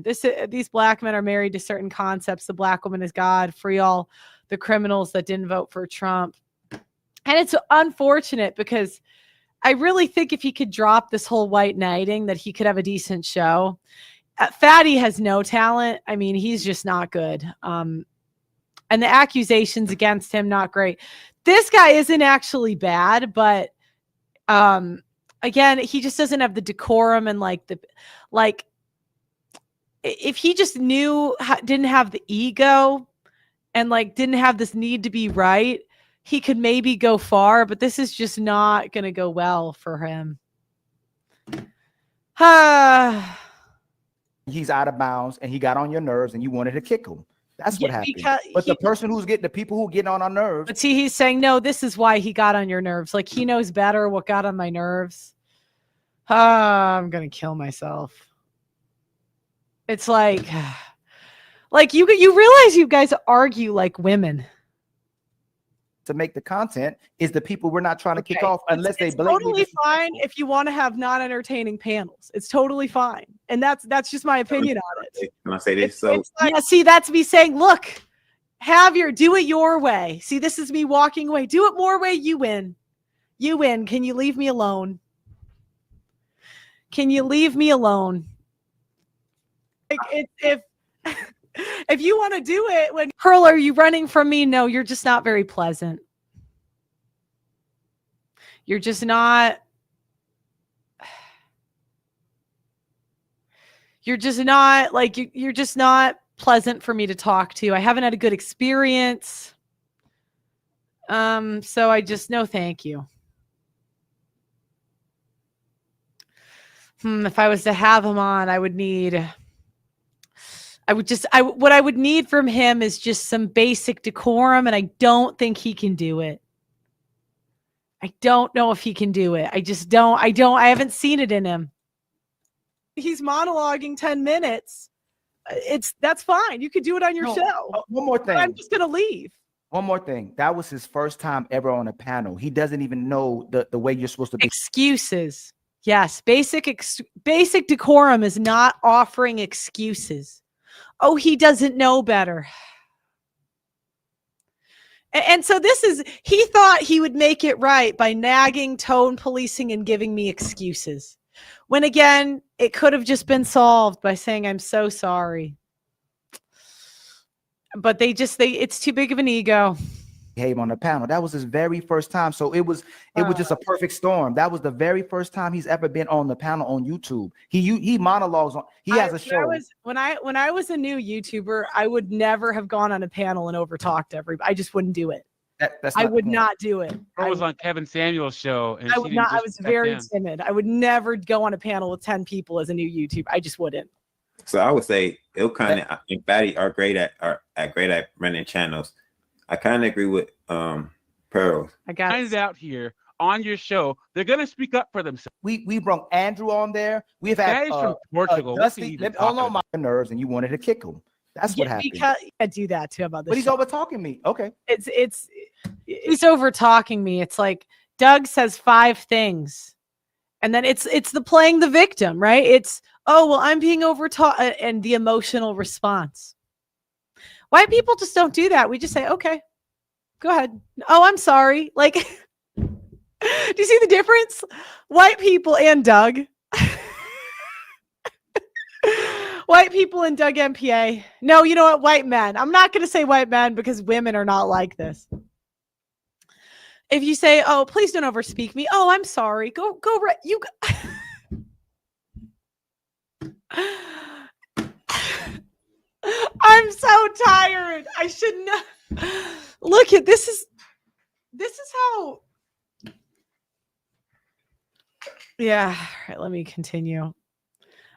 These black men are married to certain concepts. The black woman is God. Free all the criminals that didn't vote for Trump. And it's unfortunate because I really think if he could drop this whole white knighting, that he could have a decent show. Fatty has no talent. I mean, he's just not good. And the accusations against him, not great. This guy isn't actually bad, but again, he just doesn't have the decorum and if he just didn't have the ego and didn't have this need to be right, he could maybe go far, but this is just not going to go well for him. He's out of bounds and he got on your nerves and you wanted to kick him. That's what happened. But the person the people who get on our nerves. But see, he's saying, no, this is why he got on your nerves. Like he knows better what got on my nerves. I'm going to kill myself. It's like you realize you guys argue like women. To make the content is the people we're not trying to kick off unless it's totally fine if you want to have non-entertaining panels. It's totally fine. And that's just my opinion on it. Can I say this? Yeah, see, that's me saying, look, do it your way. See, this is me walking away. Do it more way, you win. You win. Can you leave me alone? Can you leave me alone? If you want to do it when Pearl, are you running from me? No, you're just not very pleasant. You're just not. You're just not you're just not pleasant for me to talk to. I haven't had a good experience. So I just no, thank you. If I was to have him on, what I would need from him is just some basic decorum, and I don't think he can do it. I don't know if he can do it. I haven't seen it in him. He's monologuing 10 minutes. That's fine. You could do it on your show. One more thing. I'm just going to leave. One more thing. That was his first time ever on a panel. He doesn't even know the way you're supposed to be. Excuses. Yes. Basic decorum is not offering excuses. Oh, he doesn't know better. And so he thought he would make it right by nagging, tone policing, and giving me excuses. When again, it could have just been solved by saying, I'm so sorry. But it's too big of an ego. Behave on the panel. That was his very first time. So it was just a perfect storm. That was the very first time he's ever been on the panel on YouTube. He monologues on. He has a show. When I was a new YouTuber, I would never have gone on a panel and overtalked everybody. I just wouldn't do it. I would not do it. I was on Kevin Samuel's show. And I would not. I was very timid. I would never go on a panel with 10 people as a new YouTuber. I just wouldn't. So I would say it'll kind of. I think Fatty are great at running channels. I kind of agree with Pearl. I got it out here on your show. They're gonna speak up for themselves. We brought Andrew on there. We've had from Portugal. Hold on my nerves, and you wanted to kick him. That's what happened. You can't do that to him on this. But he's over talking me. Okay. He's over talking me. It's like Doug says 5 things, and then it's the playing the victim, right? It's I'm being over taught, and the emotional response. White people just don't do that. We just say, okay, go ahead. Oh, I'm sorry. Do you see the difference? White people and Doug. White people and Doug MPA. No, you know what? White men. I'm not going to say white men because women are not like this. If you say, oh, please don't overspeak me. Oh, I'm sorry. Go. You. I'm so tired. I shouldn't. Look at this. Is how. Yeah. All right. Let me continue.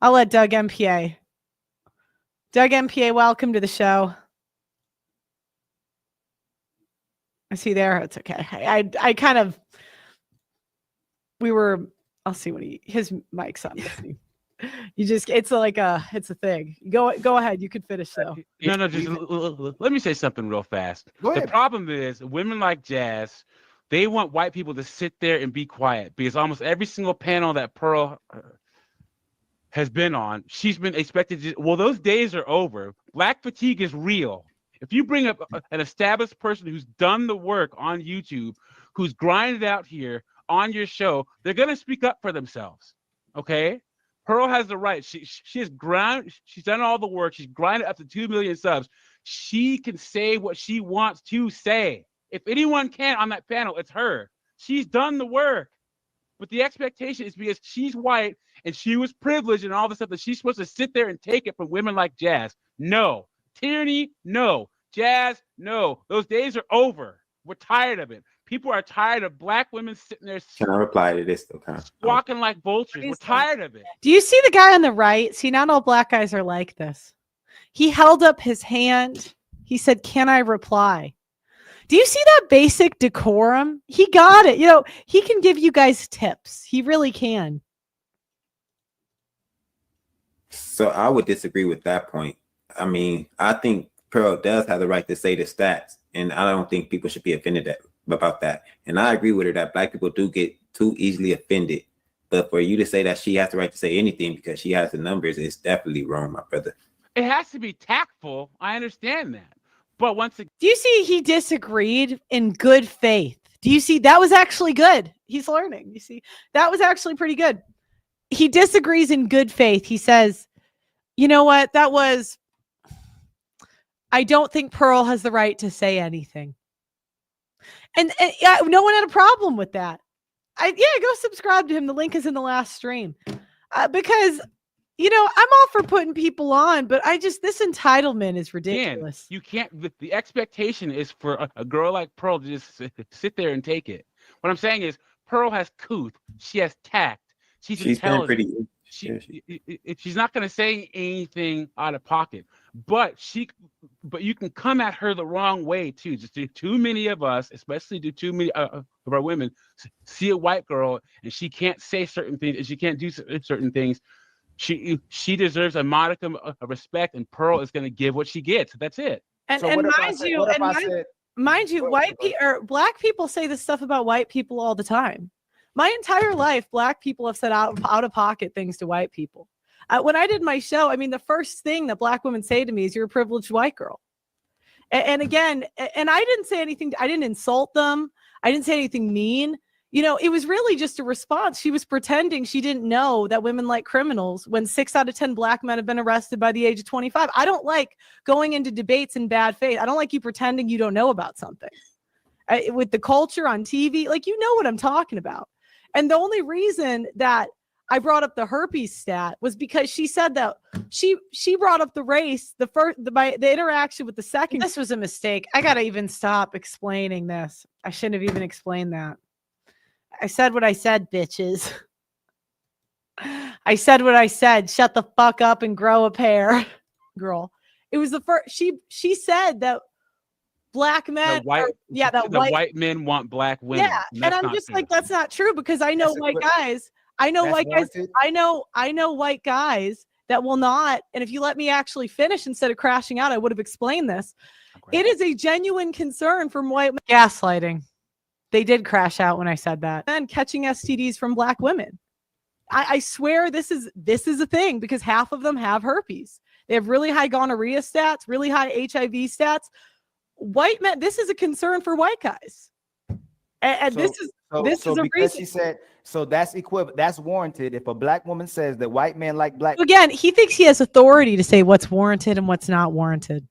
I'll let Doug MPA. Doug MPA, welcome to the show. Is he there? It's okay. I kind of. I'll see what his mic's on. It's a thing. Go ahead. You can finish though. No, just let me say something real fast. The problem is women like Jazz, they want white people to sit there and be quiet because almost every single panel that Pearl has been on, she's been expected to. Well, those days are over. Black fatigue is real. If you bring up an established person who's done the work on YouTube, who's grinded out here on your show, they're gonna speak up for themselves. Okay, Pearl has the right. She has she's done all the work. She's grinded up to 2 million subs. She can say what she wants to say. If anyone can on that panel, it's her. She's done the work. But the expectation is because she's white and she was privileged and all the stuff that she's supposed to sit there and take it from women like Jazz. No. Tyranny, no. Jazz, no. Those days are over. We're tired of it. People are tired of black women sitting there. Can I reply to this? Okay. Squawking like vultures. We're tired of it. Do you see the guy on the right? See, not all black guys are like this. He held up his hand. He said, "Can I reply?" Do you see that basic decorum? He got it. You know, he can give you guys tips. He really can. So I would disagree with that point. I mean, I think Pearl does have the right to say the stats, and I don't think people should be offended about that. And I agree with her that black people do get too easily offended. But for you to say that she has the right to say anything because she has the numbers is definitely wrong, my brother. It has to be tactful. I understand that. But once again, do you see he disagreed in good faith? Do you see that was actually good? He's learning. You see, that was actually pretty good. He disagrees in good faith. He says, you know what? I don't think Pearl has the right to say anything. And no one had a problem with that. Go subscribe to him. The link is in the last stream. Because you know, I'm all for putting people on, but this entitlement is ridiculous. You can't, the expectation is for a girl like Pearl to just sit there and take it. What I'm saying is Pearl has couth. She has tact. She's intelligent. She's not going to say anything out of pocket, but you can come at her the wrong way too. Just too many of us, especially too many of our women, see a white girl and she can't say certain things and she can't do certain things. She deserves a modicum of respect, and Pearl is going to give what she gets. That's it. And mind you, white people or black people say this stuff about white people all the time. My entire life, black people have said out of pocket things to white people. When I did my show, I mean, the first thing that black women say to me is, "You're a privileged white girl." And again, and I didn't say anything. I didn't insult them. I didn't say anything mean. You know, it was really just a response. She was pretending she didn't know that women like criminals when 6 out of 10 black men have been arrested by the age of 25. I don't like going into debates in bad faith. I don't like you pretending you don't know about something. With the culture on TV, like, you know what I'm talking about. And the only reason that I brought up the herpes stat was because she said that she brought up the race, the interaction with the second. This was a mistake. I got to even stop explaining this. I shouldn't have even explained that. I said what I said, bitches. I said what I said. Shut the fuck up and grow a pair, girl. It was the first. She said that black men, white men want black women. Yeah, and I'm just like, that's not true, because I know white guys. I know white guys. I know white guys that will not. And if you let me actually finish instead of crashing out, I would have explained this. Okay. It is a genuine concern from white gaslighting. They did crash out when I said that. And catching STDs from black women. I swear this is a thing, because half of them have herpes. They have really high gonorrhea stats, really high HIV stats. White men, this is a concern for white guys. And this is a because reason. She said, so that's equivalent. That's warranted if a black woman says that white men like black. Again, he thinks he has authority to say what's warranted and what's not warranted.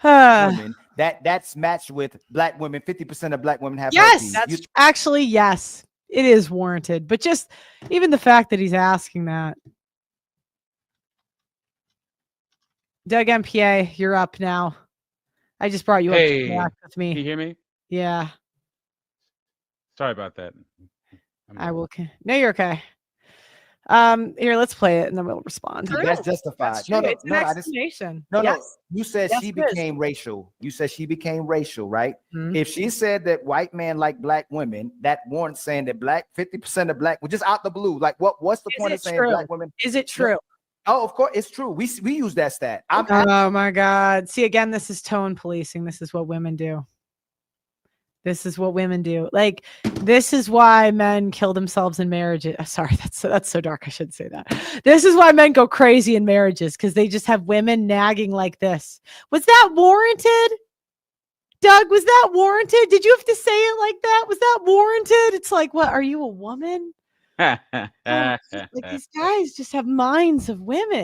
Women, that's matched with black women. 50% of black women have yes, herpes. Actually, yes, it is warranted. But just even the fact that he's asking that. Doug MPA, you're up now. I just brought you up to interact with me. Can you hear me? Yeah. Sorry about that. I will. No, you're okay. Here, let's play it and then we'll respond. That's justified. No, it's an explanation. No. You said she became racial. You said she became racial, right? Mm-hmm. If she said that white men like black women, that warrants saying that 50% of black, well, just out the blue. Like, what's the point of saying black women? Is it true? Oh, of course, it's true. We use that stat. Oh my God. See, again, this is tone policing. This is what women do. This is what women do. Like, this is why men kill themselves in marriages. Sorry, that's so dark. I shouldn't say that. This is why men go crazy in marriages, because they just have women nagging like this. Was that warranted? Doug, was that warranted? Did you have to say it like that? Was that warranted? It's like, what? Are you a woman? Like, these guys just have minds of women.